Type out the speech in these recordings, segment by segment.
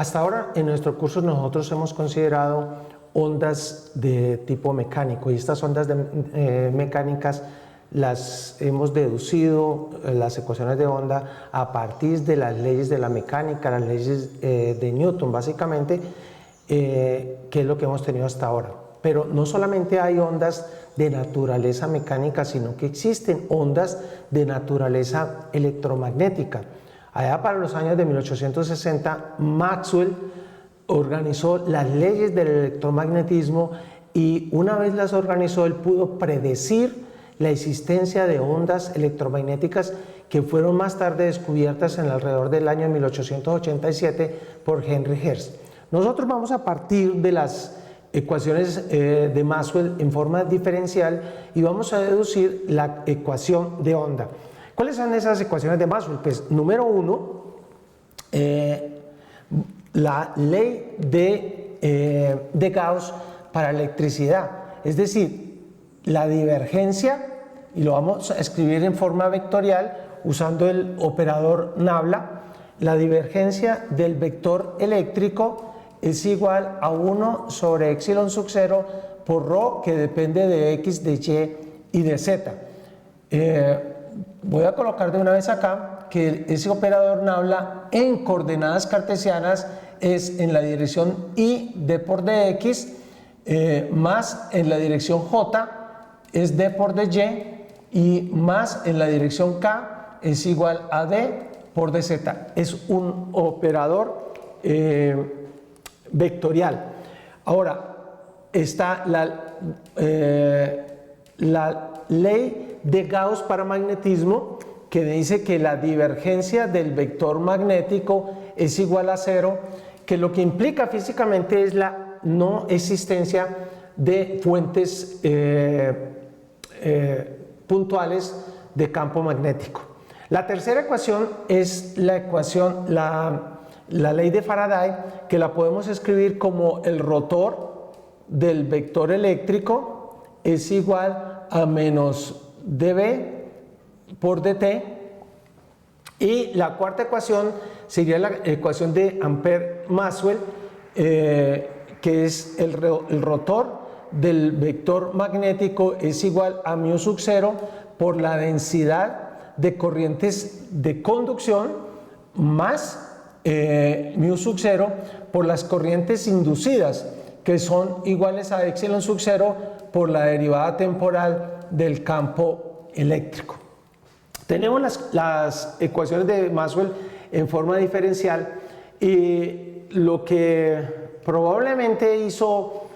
hasta ahora en nuestro curso nosotros hemos considerado ondas de tipo mecánico, y estas ondas mecánicas las hemos deducido, las ecuaciones de onda, a partir de las leyes de la mecánica, las leyes de Newton básicamente, que es lo que hemos tenido hasta ahora. Pero no solamente hay ondas de naturaleza mecánica, sino que existen ondas de naturaleza electromagnética. Allá para los años de 1860, Maxwell organizó las leyes del electromagnetismo, y una vez las organizó, él pudo predecir la existencia de ondas electromagnéticas que fueron más tarde descubiertas en alrededor del año 1887 por Henry Hertz. Nosotros vamos a partir de las ecuaciones de Maxwell en forma diferencial y vamos a deducir la ecuación de onda. ¿Cuáles son esas ecuaciones de Maxwell? Pues número uno, la ley de Gauss para electricidad, es decir, la divergencia, y lo vamos a escribir en forma vectorial usando el operador Nabla. La divergencia del vector eléctrico es igual a 1 sobre epsilon sub 0 por ρ, que depende de x, de y y de z. Voy a colocar de una vez acá que ese operador Nabla en coordenadas cartesianas es en la dirección y d por dx, más en la dirección j es d por dy, y más en la dirección k es igual a d por dz. Es un operador vectorial. Ahora está la ley de Gauss para magnetismo, que dice que la divergencia del vector magnético es igual a 0, que lo que implica físicamente es la no existencia de fuentes puntuales de campo magnético. La tercera ecuación es la ecuación, la ley de Faraday, que la podemos escribir como el rotor del vector eléctrico es igual a menos dB por dt, y la cuarta ecuación sería la ecuación de Ampère-Maxwell, que es el rotor del vector magnético es igual a μ sub 0 por la densidad de corrientes de conducción más μ sub 0 por las corrientes inducidas, que son iguales a epsilon sub 0 por la derivada temporal del campo eléctrico. Tenemos las ecuaciones de Maxwell en forma diferencial, y lo que probablemente hizo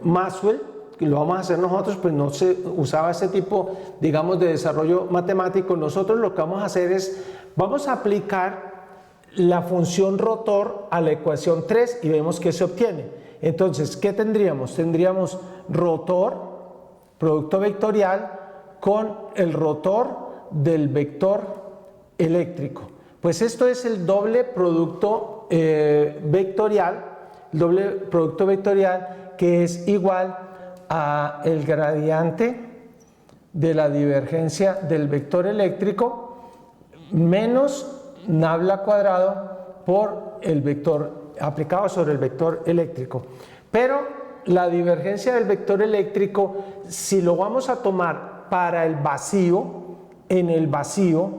Maxwell, que lo vamos a hacer nosotros, pues no se usaba ese tipo, digamos, de desarrollo matemático. Nosotros lo que vamos a hacer es, vamos a aplicar la función rotor a la ecuación 3 y vemos qué se obtiene. Entonces, ¿qué tendríamos? Tendríamos rotor, producto vectorial, con el rotor del vector eléctrico. Pues esto es el doble producto vectorial, que es igual a el gradiente de la divergencia del vector eléctrico menos nabla cuadrado por el vector aplicado sobre el vector eléctrico. Pero la divergencia del vector eléctrico, si lo vamos a tomar para el vacío, en el vacío,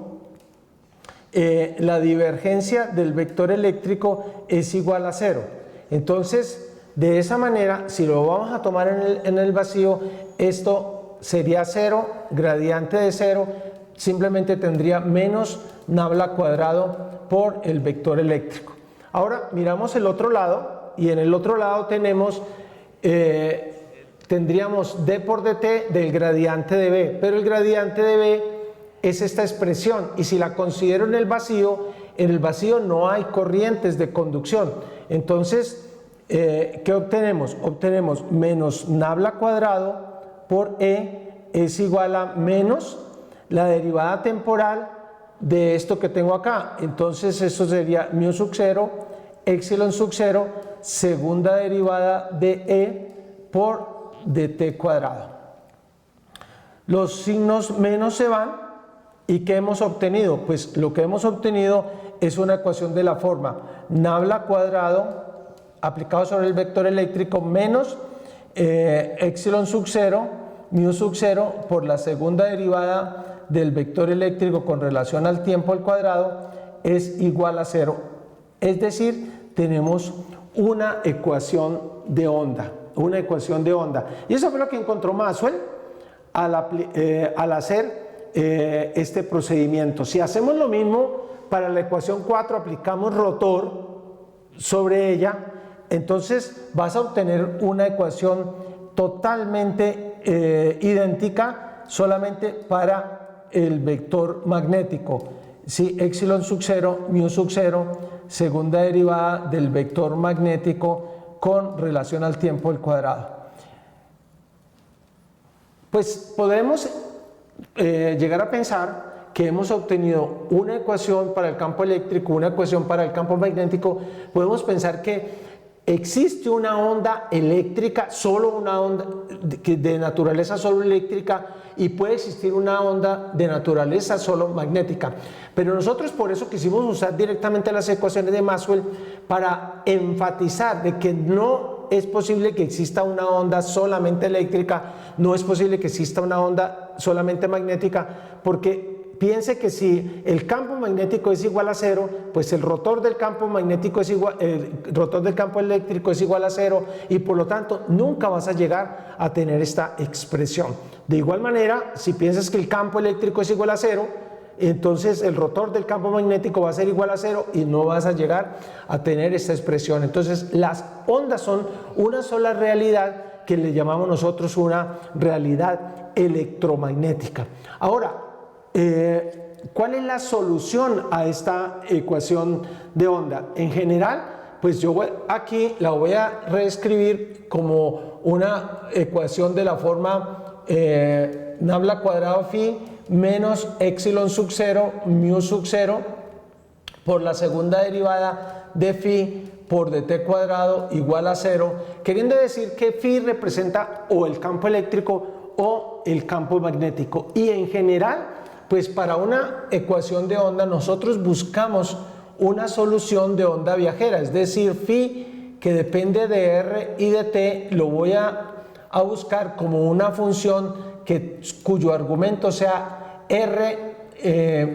la divergencia del vector eléctrico es igual a 0. Entonces, de esa manera, si lo vamos a tomar en el vacío, esto sería 0, gradiente de 0, simplemente tendría menos nabla cuadrado por el vector eléctrico. Ahora miramos el otro lado, y en el otro lado tendríamos d por dt del gradiente de b, pero el gradiente de b es esta expresión, y si la considero en el vacío no hay corrientes de conducción. Entonces, ¿qué obtenemos? Obtenemos menos nabla cuadrado por E es igual a menos la derivada temporal de esto que tengo acá. Entonces esto sería μ sub 0, epsilon sub 0, segunda derivada de E por dt cuadrado. Los signos menos se van ¿Y qué hemos obtenido? Pues lo que hemos obtenido es una ecuación de la forma nabla cuadrado aplicado sobre el vector eléctrico menos epsilon sub 0, mu sub 0 por la segunda derivada del vector eléctrico con relación al tiempo al cuadrado es igual a 0. Es decir, tenemos una ecuación de onda, Y eso fue lo que encontró Maxwell al hacer este procedimiento. Si hacemos lo mismo para la ecuación 4, aplicamos rotor sobre ella, entonces vas a obtener una ecuación totalmente idéntica solamente para el vector magnético. Sí, epsilon sub 0, mu sub 0, segunda derivada del vector magnético con relación al tiempo al cuadrado. Pues podemos llegar a pensar que hemos obtenido una ecuación para el campo eléctrico, una ecuación para el campo magnético. Podemos pensar que existe una onda eléctrica, solo una onda de naturaleza solo eléctrica, y puede existir una onda de naturaleza solo magnética. Pero nosotros por eso quisimos usar directamente las ecuaciones de Maxwell para enfatizar de que no es posible que exista una onda solamente eléctrica, no es posible que exista una onda solamente magnética, porque piense que si el campo magnético es igual a 0, pues el rotor del campo magnético es igual, el rotor del campo eléctrico es igual a 0, y por lo tanto nunca vas a llegar a tener esta expresión. De igual manera, si piensas que el campo eléctrico es igual a 0, entonces el rotor del campo magnético va a ser igual a 0 y no vas a llegar a tener esta expresión. Entonces las ondas son una sola realidad que le llamamos nosotros una realidad electromagnética. Ahora, ¿cuál es la solución a esta ecuación de onda? En general, pues yo aquí la voy a reescribir como una ecuación de la forma nabla cuadrado phi menos epsilon sub 0 mu sub 0 por la segunda derivada de phi por dt cuadrado igual a 0, queriendo decir que phi representa o el campo eléctrico o el campo magnético. Y en general, pues para una ecuación de onda nosotros buscamos una solución de onda viajera, es decir, phi que depende de r y de t lo voy a buscar como una función cuyo argumento sea r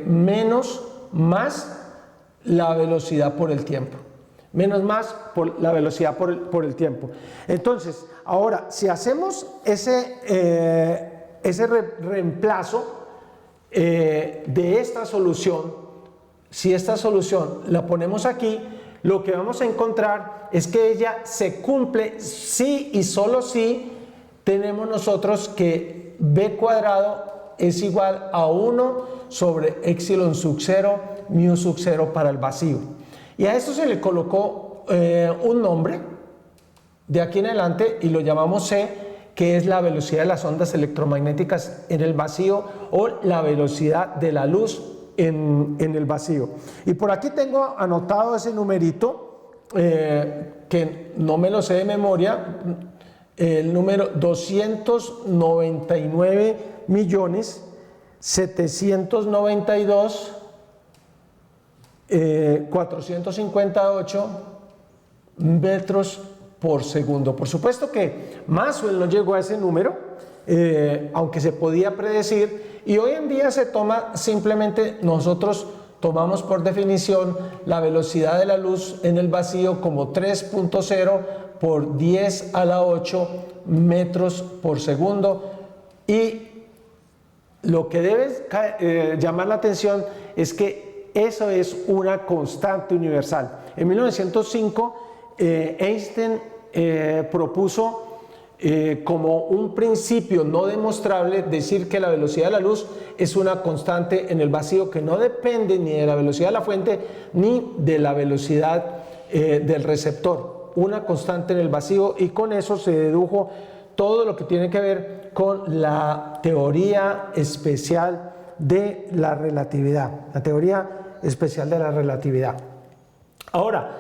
menos más la velocidad por el tiempo. Menos más por la velocidad por el tiempo. Entonces, ahora, si hacemos ese reemplazo de esta solución, si esta solución la ponemos aquí, lo que vamos a encontrar es que ella se cumple si y solo si tenemos nosotros que b cuadrado es igual a 1 sobre epsilon sub 0 mu sub 0 para el vacío. Y a esto se le colocó un nombre de aquí en adelante y lo llamamos C, que es la velocidad de las ondas electromagnéticas en el vacío o la velocidad de la luz en el vacío. Y por aquí tengo anotado ese numerito que no me lo sé de memoria, el número 299.792.458 metros por segundo. Por supuesto que Maxwell no llegó a ese número, aunque se podía predecir, y hoy en día se toma simplemente, nosotros tomamos por definición la velocidad de la luz en el vacío como 3.0 por 10 a la 8 metros por segundo, y lo que debe llamar la atención es que eso es una constante universal. En 1905 Einstein propuso como un principio no demostrable decir que la velocidad de la luz es una constante en el vacío que no depende ni de la velocidad de la fuente ni de la velocidad del receptor, una constante en el vacío, y con eso se dedujo todo lo que tiene que ver con la teoría especial de la relatividad, Ahora,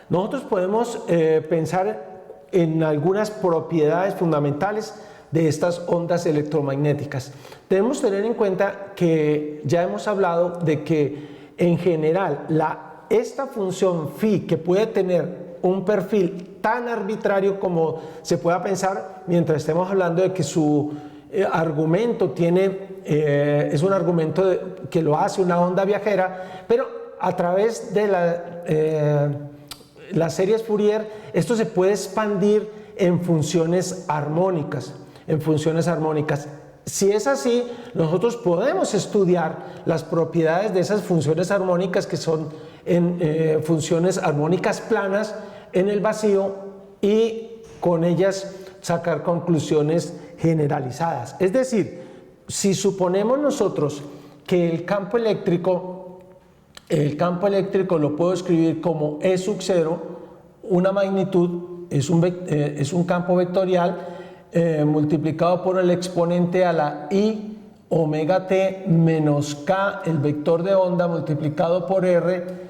nosotros podemos pensar en algunas propiedades fundamentales de estas ondas electromagnéticas. Debemos tener en cuenta que ya hemos hablado de que en general esta función phi, que puede tener un perfil tan arbitrario como se pueda pensar, mientras estemos hablando de que su argumento es un argumento que lo hace una onda viajera, pero a través de las series Fourier esto se puede expandir en funciones armónicas. Si es así, nosotros podemos estudiar las propiedades de esas funciones armónicas, que son funciones armónicas planas en el vacío, y con ellas sacar conclusiones generalizadas. Es decir, si suponemos nosotros que el campo eléctrico lo puedo escribir como E sub 0, una magnitud, es un campo vectorial multiplicado por el exponente a la i omega t menos k, el vector de onda, multiplicado por r,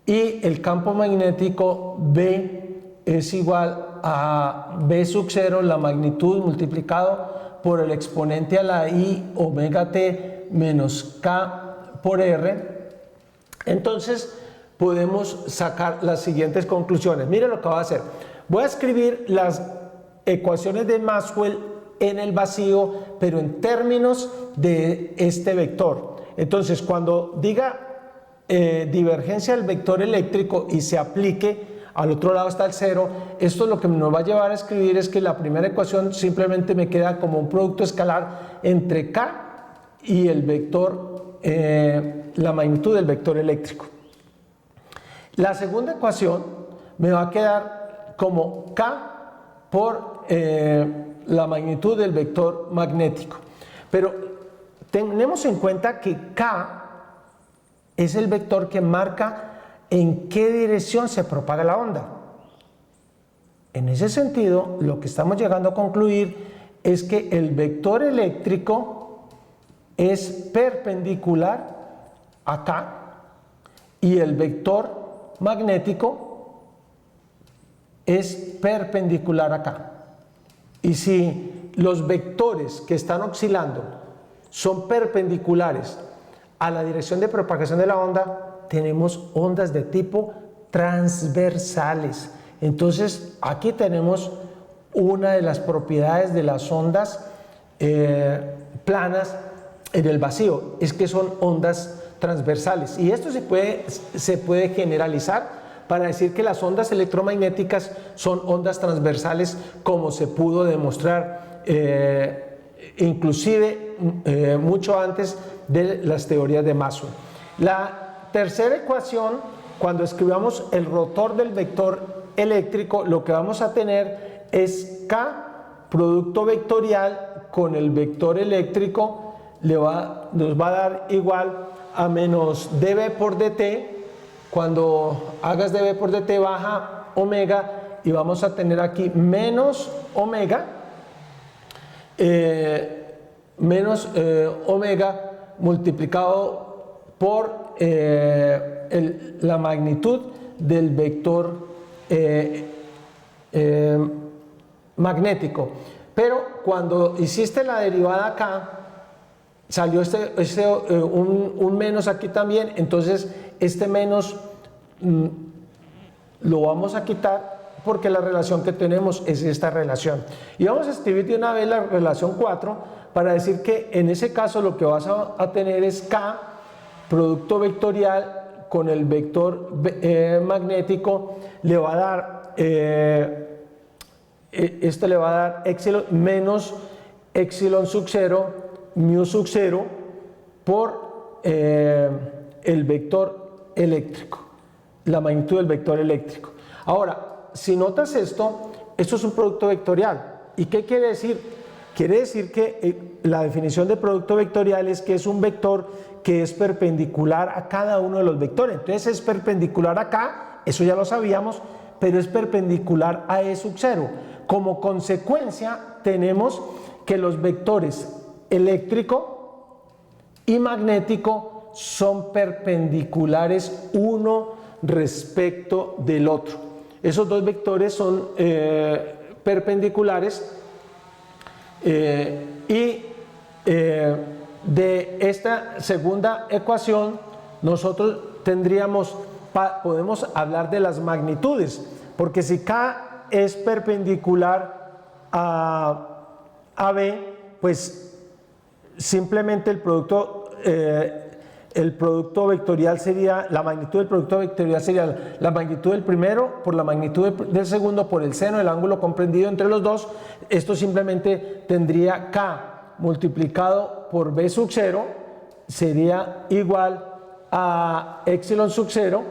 y el campo magnético B es igual a B sub 0, la magnitud, multiplicado por el exponente a la i omega t menos k por r. Entonces podemos sacar las siguientes conclusiones. Miren lo que voy a hacer. Voy a escribir las ecuaciones de Maxwell en el vacío, pero en términos de este vector. Entonces, cuando diga divergencia del vector eléctrico y se aplique, al otro lado está el 0, esto lo que nos va a llevar a escribir es que la primera ecuación simplemente me queda como un producto escalar entre k y el vector, la magnitud del vector eléctrico. La segunda ecuación me va a quedar como k por la magnitud del vector magnético. Pero tenemos en cuenta que k es el vector que marca en qué dirección se propaga la onda. En ese sentido, lo que estamos llegando a concluir es que el vector eléctrico es perpendicular a k y el vector magnético es perpendicular a k. Y si los vectores que están oscilando son perpendiculares a la dirección de propagación de la onda, tenemos ondas de tipo transversales. Entonces aquí tenemos una de las propiedades de las ondas planas en el vacío, es que son ondas transversales, y esto se puede generalizar para decir que las ondas electromagnéticas son ondas transversales, como se pudo demostrar inclusive mucho antes de las teorías de Maxwell. La tercera ecuación, cuando escribamos el rotor del vector eléctrico, lo que vamos a tener es K, producto vectorial con el vector eléctrico, nos va a dar igual a menos dB por dt. Cuando hagas dB por dt baja omega, y vamos a tener aquí menos omega, multiplicado por la magnitud del vector magnético. Pero cuando hiciste la derivada acá, salió un menos aquí también, entonces este menos lo vamos a quitar, porque la relación que tenemos es esta relación. Y vamos a escribir de una vez la relación 4 para decir que en ese caso lo que vas a tener es K, producto vectorial con el vector magnético, le va a dar, esto le va a dar epsilon menos epsilon sub 0, mu sub 0, por el vector eléctrico, la magnitud del vector eléctrico. Ahora, si notas esto es un producto vectorial. ¿Y qué quiere decir? Quiere decir que la definición de producto vectorial es que es un vector que es perpendicular a cada uno de los vectores. Entonces es perpendicular acá, eso ya lo sabíamos, pero es perpendicular a E sub 0. Como consecuencia, tenemos que los vectores eléctrico y magnético son perpendiculares uno respecto del otro. Esos dos vectores son perpendiculares De esta segunda ecuación nosotros podemos hablar de las magnitudes, porque si K es perpendicular a B, pues simplemente el producto vectorial sería, la magnitud del producto vectorial sería la magnitud del primero por la magnitud del segundo por el seno del ángulo comprendido entre los dos. Esto simplemente tendría K multiplicado por B sub 0, sería igual a epsilon sub 0,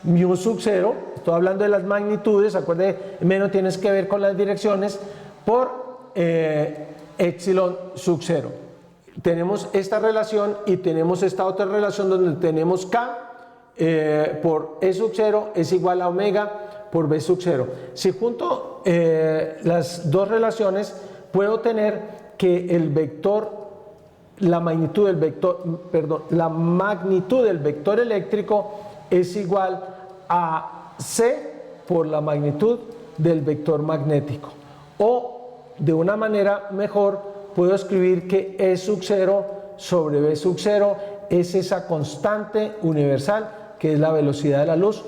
mu sub 0, estoy hablando de las magnitudes, acuérdate, menos tienes que ver con las direcciones, por epsilon sub 0. Tenemos esta relación y tenemos esta otra relación donde tenemos K por E sub 0 es igual a omega por B sub 0. Si junto las dos relaciones, puedo tener que el vector, la magnitud del vector eléctrico es igual a C por la magnitud del vector magnético. O de una manera mejor, puedo escribir que E sub 0 sobre B sub 0 es esa constante universal que es la velocidad de la luz.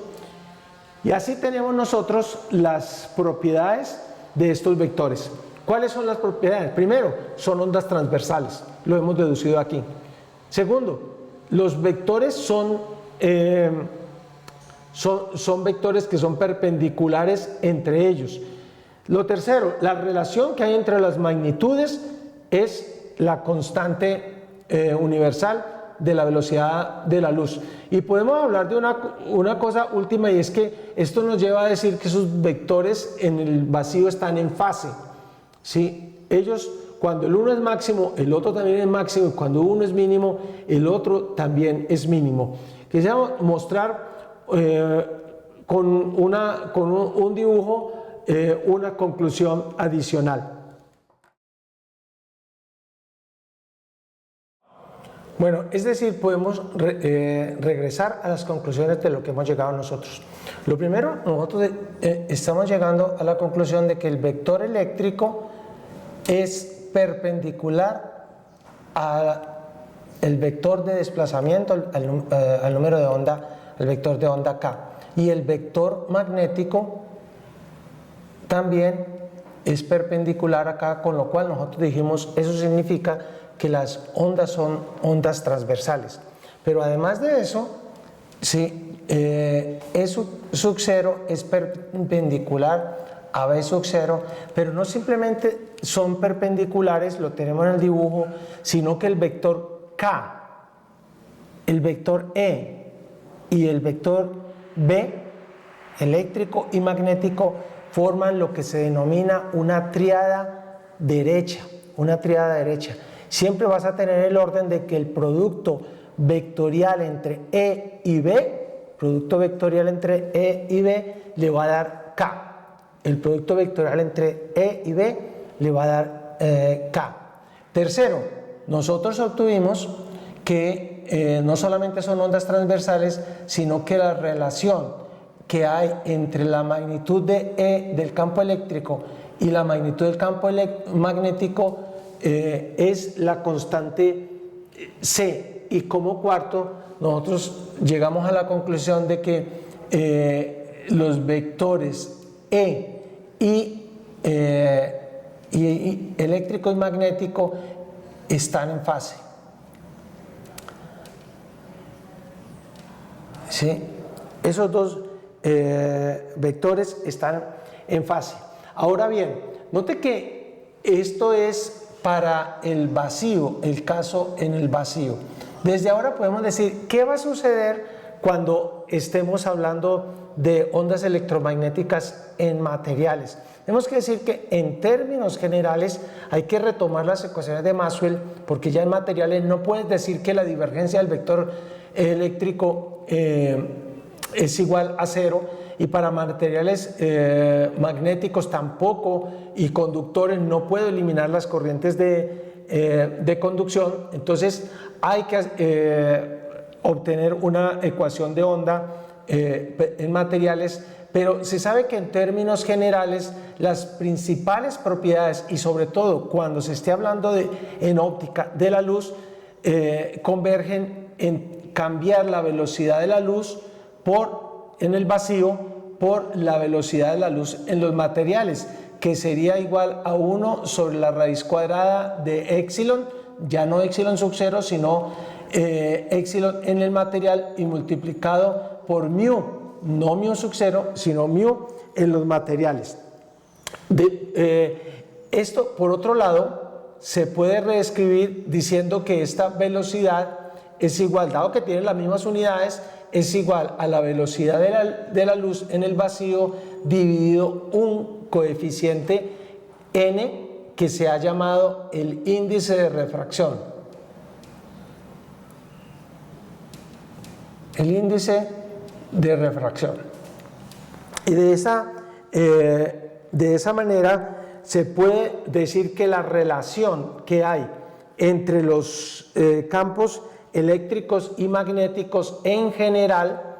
Y así tenemos nosotros las propiedades de estos vectores. ¿Cuáles son las propiedades? Primero, son ondas transversales, lo hemos deducido aquí. Segundo, los vectores son vectores que son perpendiculares entre ellos. Lo tercero, la relación que hay entre las magnitudes es la constante universal de la velocidad de la luz. Y podemos hablar de una cosa última, y es que esto nos lleva a decir que esos vectores en el vacío están en fase. ¿Sí? Ellos, cuando el uno es máximo, el otro también es máximo, y cuando uno es mínimo, el otro también es mínimo. Quisiera mostrar con un dibujo una conclusión adicional. Bueno, es decir, podemos regresar a las conclusiones de lo que hemos llegado on-nosotros. Lo primero, nosotros estamos llegando a la conclusión de que el vector eléctrico es perpendicular al vector de desplazamiento, al número de onda, al vector de onda K. Y el vector magnético también es perpendicular acá, con lo cual nosotros dijimos, eso significa que las ondas son ondas transversales. Pero además de eso, sí, E sub 0 es perpendicular a B sub 0, pero no simplemente son perpendiculares, lo tenemos en el dibujo, sino que el vector K, el vector E y el vector B, eléctrico y magnético, forman lo que se denomina una tríada derecha, Siempre vas a tener el orden de que el producto vectorial entre E y B, le va a dar K. El producto vectorial entre E y B le va a dar K. Tercero, nosotros obtuvimos que no solamente son ondas transversales, sino que la relación que hay entre la magnitud de E del campo eléctrico y la magnitud del campo magnético es la constante C. Y como cuarto, nosotros llegamos a la conclusión de que los vectores E y eléctrico y magnético están en fase. ¿Sí? Esos dos vectores están en fase. Ahora bien, note que esto es para el vacío, el caso en el vacío. Desde ahora podemos decir qué va a suceder cuando estemos hablando de ondas electromagnéticas en materiales. Tenemos que decir que en términos generales hay que retomar las ecuaciones de Maxwell, porque ya en materiales no puedes decir que la divergencia del vector eléctrico es igual a 0, y para materiales magnéticos tampoco, y conductores no puedo eliminar las corrientes de conducción. Entonces hay que obtener una ecuación de onda en materiales, pero se sabe que en términos generales las principales propiedades, y sobre todo cuando se esté hablando en óptica de la luz, convergen en cambiar la velocidad de la luz en el vacío por la velocidad de la luz en los materiales, que sería igual a 1 sobre la raíz cuadrada de épsilon, ya no épsilon sub 0, sino épsilon en el material y multiplicado por mu, no mu sub 0, sino mu en los materiales. Esto, por otro lado, se puede reescribir diciendo que esta velocidad es igual, dado que tiene las mismas unidades, es igual a la velocidad de la luz en el vacío dividido un coeficiente n que se ha llamado el índice de refracción. El índice de refracción. Y de esa manera se puede decir que la relación que hay entre los campos eléctricos y magnéticos en general,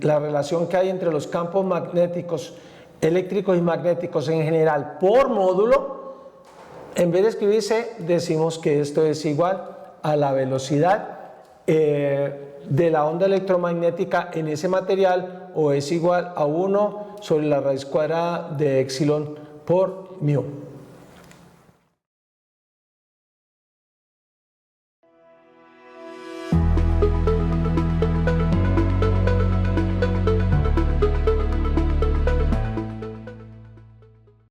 la relación que hay entre los campos magnéticos, eléctricos y magnéticos en general por módulo, en vez de escribirse, decimos que esto es igual a la velocidad de la onda electromagnética en ese material, o es igual a 1 sobre la raíz cuadrada de épsilon por mu.